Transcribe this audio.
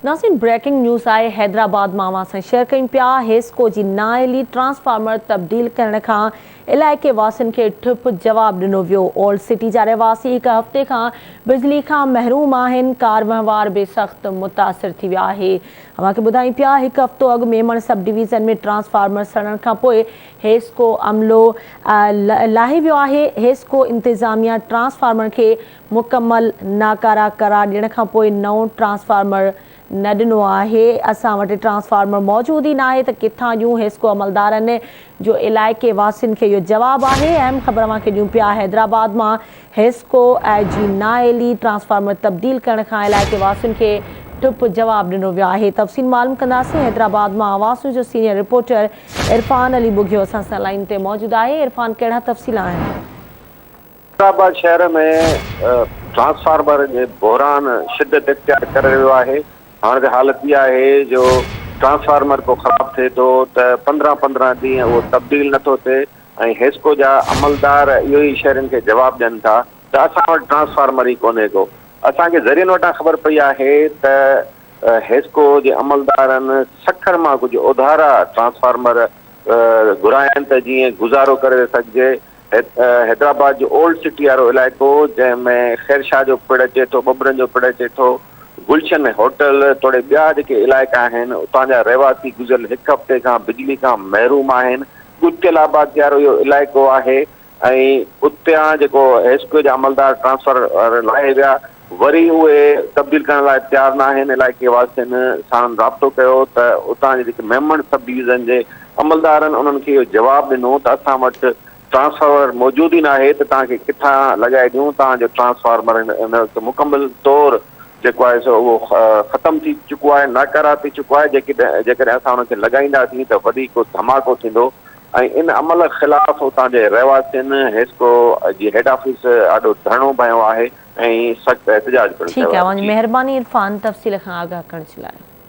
नासिन breaking news आए हैदराबाद मां से share कयूं पिया। हेस्को जी नाइली ट्रांसफार्मर तब्दील करण खां इलाइक़े वासियुनि खे ठुप जवाब ॾिनो वियो। ओल्ड सिटी जा रहवासी हिकु हफ़्ते खां बिजली खां महरूम आहिनि। कार वहिंवार बि सख़्तु मुतासिर थी वियो आहे। अव्हांखे ॿुधायूं पिया हिकु हफ़्तो अॻु मेमण सब डिवीज़न में ट्रांसफार्मर सड़ण खां पोइ हेस्को अमलो लाहे वियो आहे। हेस्को इंतिज़ामिया ट्रांसफार्मर खे मुकमल नाकारा करार ॾियण खां पोइ नओं ट्रांसफार्मर न ॾिनो आहे। असां वटि ट्रांसफार्मर मौजूदु ई न आहे त किथां ॾियूं। हेस्को अमलदारनि जो इलाइक़े वासियुनि खे इहो जवाबु आहे। अहम ख़बर अव्हांखे ॾियूं पिया। हैदराबाद मां हेस्को जी नाइली ट्रांसफार्मर तब्दील करण खां इलाइक़े वासियुनि खे ठुप जवाबु ॾिनो वियो आहे। तफ़सील मालूम कंदासीं। हैदराबाद मां आवाज़ जो सीनियर रिपोर्टर इरफान अली बुघियो असां सां लाइन ते मौजूदु आहे। इरफान, कहिड़ा तफ़सील आहिनि? हैदराबाद शहर में ट्रांसफार्मर जे बहरान शिदत इख्तियार करे वियो आहे। हाणे हालत इहा आहे जो ट्रांसफार्मर को ख़राब थिए थो त 15-15 ॾींहं उहो तब्दील नथो थिए ऐं हेस्को जा अमलदार इहो ई शहरनि खे जवाबु ॾियनि था त असां वटि ट्रांसफार्मर ई कोन्हे को। असांखे ज़रियनि वटां ख़बर पई आहे त हेस्को जे अमलदारनि 60 मां कुझु उधारा ट्रांसफार्मर घुराइनि त जीअं गुज़ारो करे सघिजे। हैदराबाद जो ओल्ड सिटी वारो इलाइक़ो जंहिंमें ख़ैरशाह जो पिण अचे थो, बबरनि जो पिण अचे थो, गुलशन होटल, थोरे ॿिया जेके इलाइक़ा आहिनि उतां जा रहवासी गुज़िरियल हिकु हफ़्ते खां बिजली खां महरूम आहिनि। गुत्यल आबादी वारो इहो इलाइक़ो आहे ऐं उतां जेको हेस्को जा अमलदार ट्रांसफर लाहे विया वरी उहे तब्दील करण लाइ तयारु न आहिनि। इलाइक़े वासियुनि सां राब्तो कयो त उतां जे जेके मेमण सब डिवीज़न जे अमलदारनि उन्हनि खे इहो जवाबु ॾिनो त असां वटि ट्रांसफार्मर मौजूदु ई न आहे त तव्हांखे किथां लॻाए ॾियूं। तव्हांजो ट्रांसफार्मर हिन वक़्तु मुकमल तौरु जेको आहे सो उहो ख़तमु थी चुको आहे, नाकारा थी चुको आहे। जेकॾहिं असां हुनखे लॻाईंदासीं त वधीक धमाको थींदो ऐं इन अमल ख़िलाफ़ उतां जे रहवासियुनि हेस्को जी हेड ऑफिस ॾाढो धरणो भयो आहे ऐं सख़्तु एहतजाज पिणु कयो आहे। महिरबानी इरफान, तफ़सील खां आगाह करण जे लाइ।